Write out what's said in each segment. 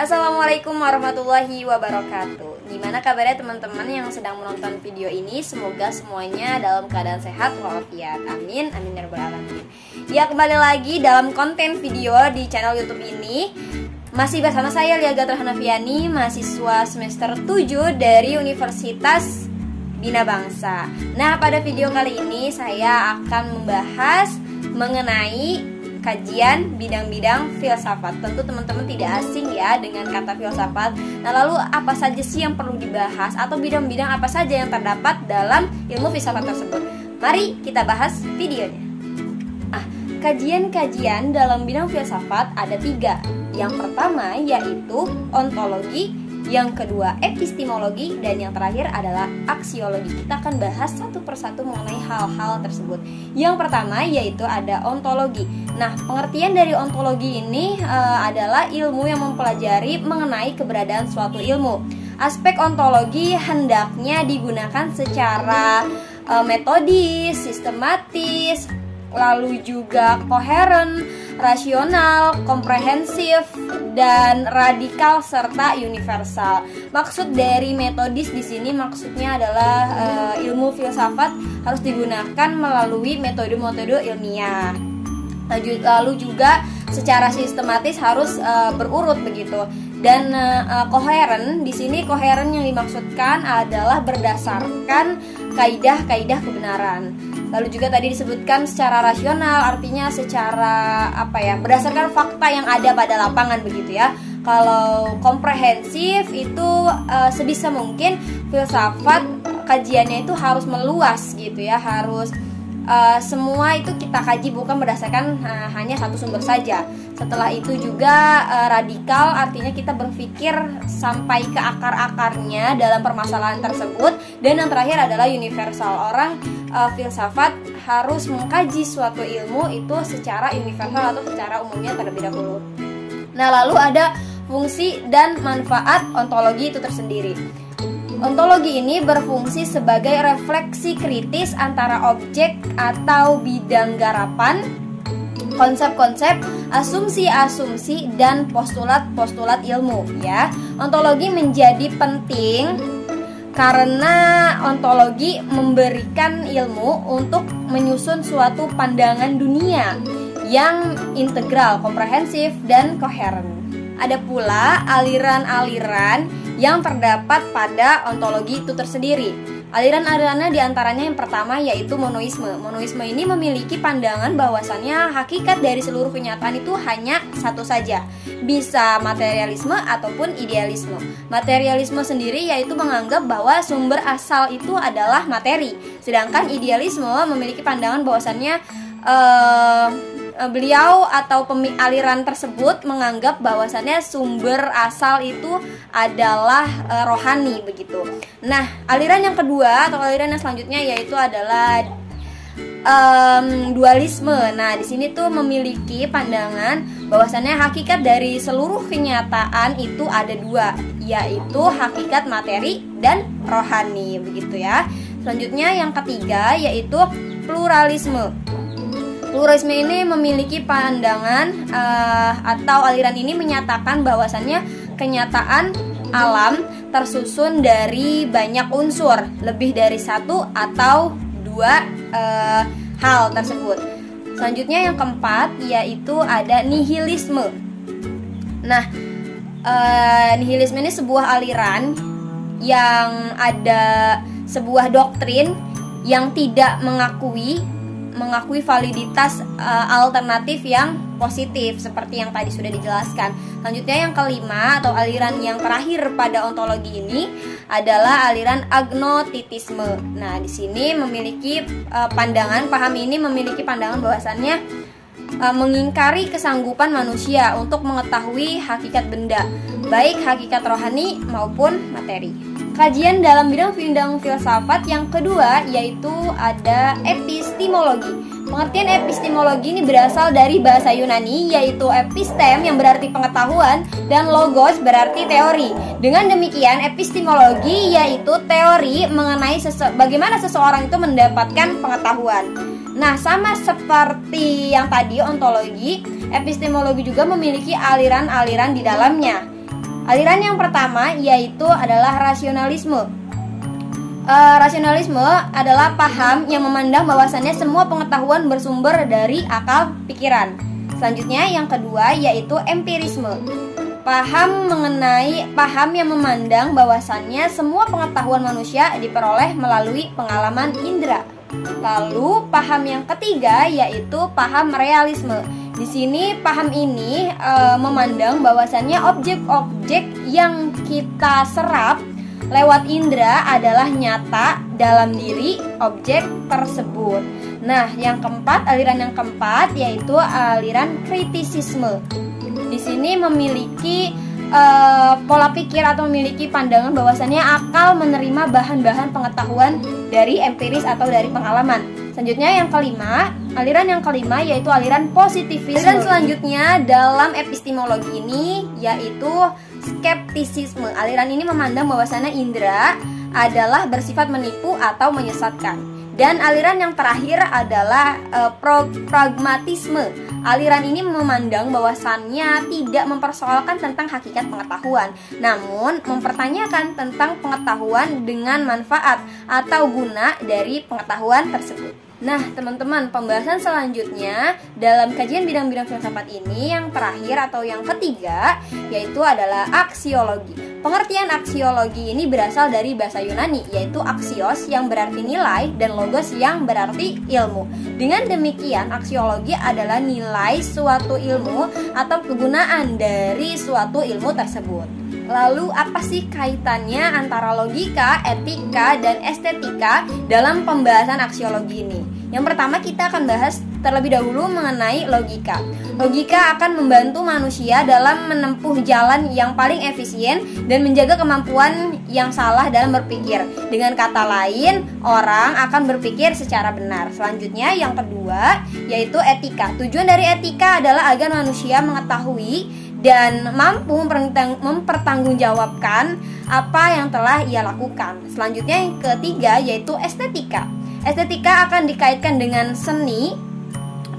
Assalamualaikum warahmatullahi wabarakatuh. Gimana kabarnya teman-teman yang sedang menonton video ini? Semoga semuanya dalam keadaan sehat walafiat. Amin, amin ya rabbal alamin. Ya, kembali lagi dalam konten video di channel YouTube ini. Masih bersama saya Lia Gatra Hanafiani, mahasiswa semester 7 dari Universitas Bina Bangsa. Nah, pada video kali ini saya akan membahas mengenai kajian bidang-bidang filsafat. Tentu teman-teman tidak asing ya dengan kata filsafat. Nah, lalu apa saja sih yang perlu dibahas atau bidang-bidang apa saja yang terdapat dalam ilmu filsafat tersebut? Mari kita bahas videonya. Kajian-kajian dalam bidang filsafat ada 3. Yang pertama yaitu ontologi, yang kedua epistemologi, dan yang terakhir adalah aksiologi. Kita akan bahas satu persatu mengenai hal-hal tersebut. Yang pertama yaitu ada ontologi. Nah, pengertian dari ontologi ini adalah ilmu yang mempelajari mengenai keberadaan suatu ilmu. Aspek ontologi hendaknya digunakan secara metodis, sistematis, lalu juga koheren, rasional, komprehensif, dan radikal serta universal. Maksud dari metodis di sini maksudnya adalah ilmu filsafat harus digunakan melalui metode-metode ilmiah. Lalu juga secara sistematis harus berurut begitu. Dan koheren di sini, koheren yang dimaksudkan adalah berdasarkan kaidah-kaidah kebenaran. Lalu juga tadi disebutkan secara rasional, artinya secara berdasarkan fakta yang ada pada lapangan begitu ya. Kalau komprehensif itu sebisa mungkin filsafat kajiannya itu harus meluas gitu ya, harus semua itu kita kaji bukan berdasarkan hanya satu sumber saja. Setelah itu juga radikal, artinya kita berpikir sampai ke akar-akarnya dalam permasalahan tersebut. Dan yang terakhir adalah universal. Orang filsafat harus mengkaji suatu ilmu itu secara universal atau secara umumnya terlebih dahulu. Nah, lalu ada fungsi dan manfaat ontologi itu tersendiri. Ontologi ini berfungsi sebagai refleksi kritis antara objek atau bidang garapan, konsep-konsep, asumsi-asumsi, dan postulat-postulat ilmu ya. Ontologi menjadi penting karena ontologi memberikan ilmu untuk menyusun suatu pandangan dunia yang integral, komprehensif, dan koheren. Ada pula aliran-aliran yang terdapat pada ontologi itu tersendiri. Aliran-alirannya diantaranya yang pertama yaitu monoisme. Monoisme ini memiliki pandangan bahwasannya hakikat dari seluruh kenyataan itu hanya satu saja. Bisa materialisme ataupun idealisme. Materialisme sendiri yaitu menganggap bahwa sumber asal itu adalah materi. Sedangkan idealisme memiliki pandangan bahwasannya beliau atau aliran tersebut menganggap bahwasannya sumber asal itu adalah rohani begitu. Nah, aliran yang kedua atau aliran yang selanjutnya yaitu adalah dualisme. Nah, di sini tuh memiliki pandangan bahwasannya hakikat dari seluruh kenyataan itu ada 2, yaitu hakikat materi dan rohani begitu ya. Selanjutnya yang ketiga yaitu pluralisme. Pluralisme ini memiliki pandangan atau aliran ini menyatakan bahwasannya kenyataan alam tersusun dari banyak unsur, lebih dari 1 atau 2 hal tersebut. Selanjutnya yang keempat yaitu ada nihilisme. Nah, nihilisme ini sebuah aliran yang ada sebuah doktrin yang tidak mengakui validitas alternatif yang positif seperti yang tadi sudah dijelaskan. Selanjutnya yang kelima atau aliran yang terakhir pada ontologi ini adalah aliran agnostitisme. Nah, di sini memiliki paham ini memiliki pandangan bahwasannya mengingkari kesanggupan manusia untuk mengetahui hakikat benda, baik hakikat rohani maupun materi. Kajian dalam bidang filsafat yang kedua yaitu ada epistemologi. Pengertian epistemologi ini berasal dari bahasa Yunani yaitu epistem yang berarti pengetahuan dan logos berarti teori. Dengan demikian epistemologi yaitu teori mengenai bagaimana seseorang itu mendapatkan pengetahuan. Nah, sama seperti yang tadi ontologi, epistemologi juga memiliki aliran-aliran di dalamnya. Aliran yang pertama yaitu adalah rasionalisme. Rasionalisme adalah paham yang memandang bahwasannya semua pengetahuan bersumber dari akal pikiran. Selanjutnya yang kedua yaitu empirisme. Paham yang memandang bahwasannya semua pengetahuan manusia diperoleh melalui pengalaman indera. Lalu paham yang ketiga yaitu paham realisme. Di sini paham ini memandang bahwasannya objek-objek yang kita serap lewat indera adalah nyata dalam diri objek tersebut. Nah, aliran yang keempat yaitu aliran kritisisme. Di sini memiliki pola pikir atau memiliki pandangan bahwasannya akal menerima bahan-bahan pengetahuan dari empiris atau dari pengalaman. Selanjutnya aliran yang kelima yaitu aliran positivisme. Aliran selanjutnya dalam epistemologi ini yaitu skeptisisme. Aliran ini memandang bahwasannya indera adalah bersifat menipu atau menyesatkan. Dan aliran yang terakhir adalah pragmatisme. Aliran ini memandang bahwasannya tidak mempersoalkan tentang hakikat pengetahuan, namun mempertanyakan tentang pengetahuan dengan manfaat atau guna dari pengetahuan tersebut. Nah, teman-teman, pembahasan selanjutnya dalam kajian bidang-bidang filsafat ini yang terakhir atau yang ketiga yaitu adalah aksiologi. Pengertian aksiologi ini berasal dari bahasa Yunani yaitu aksios yang berarti nilai dan logos yang berarti ilmu. Dengan demikian, aksiologi adalah nilai suatu ilmu atau kegunaan dari suatu ilmu tersebut. Lalu apa sih kaitannya antara logika, etika, dan estetika dalam pembahasan aksiologi ini? Yang pertama kita akan bahas terlebih dahulu mengenai logika. Logika akan membantu manusia dalam menempuh jalan yang paling efisien dan menjaga kemampuan yang salah dalam berpikir. Dengan kata lain, orang akan berpikir secara benar. Selanjutnya yang kedua yaitu etika. Tujuan dari etika adalah agar manusia mengetahui dan mampu mempertanggungjawabkan apa yang telah ia lakukan. Selanjutnya yang ketiga yaitu estetika. Estetika akan dikaitkan dengan seni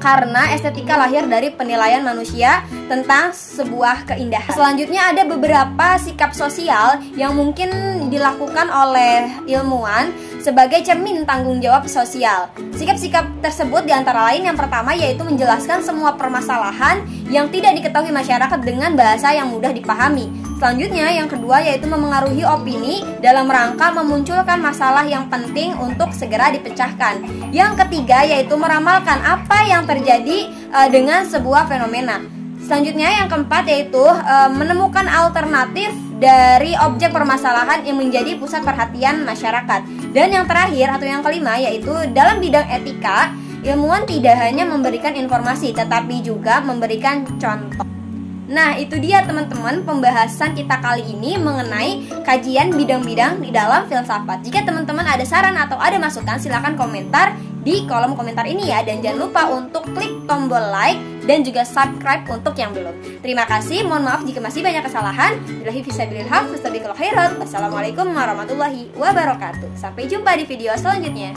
karena estetika lahir dari penilaian manusia tentang sebuah keindahan. Selanjutnya ada beberapa sikap sosial yang mungkin dilakukan oleh ilmuwan sebagai cermin tanggung jawab sosial. Sikap-sikap tersebut diantara lain yang pertama yaitu menjelaskan semua permasalahan yang tidak diketahui masyarakat dengan bahasa yang mudah dipahami. Selanjutnya yang kedua yaitu memengaruhi opini dalam rangka memunculkan masalah yang penting untuk segera dipecahkan. Yang ketiga yaitu meramalkan apa yang terjadi dengan sebuah fenomena. Selanjutnya yang keempat yaitu menemukan alternatif dari objek permasalahan yang menjadi pusat perhatian masyarakat. Dan yang terakhir atau yang kelima yaitu dalam bidang etika, ilmuwan tidak hanya memberikan informasi tetapi juga memberikan contoh. Nah, itu dia teman-teman pembahasan kita kali ini mengenai kajian bidang-bidang di dalam filsafat. Jika teman-teman ada saran atau ada masukan, silakan komentar di kolom komentar ini ya. Dan jangan lupa untuk klik tombol like dan juga subscribe untuk yang belum. Terima kasih, mohon maaf jika masih banyak kesalahan. Billahi fisabilil haq, wassalamualaikum warahmatullahi wabarakatuh. Sampai jumpa di video selanjutnya.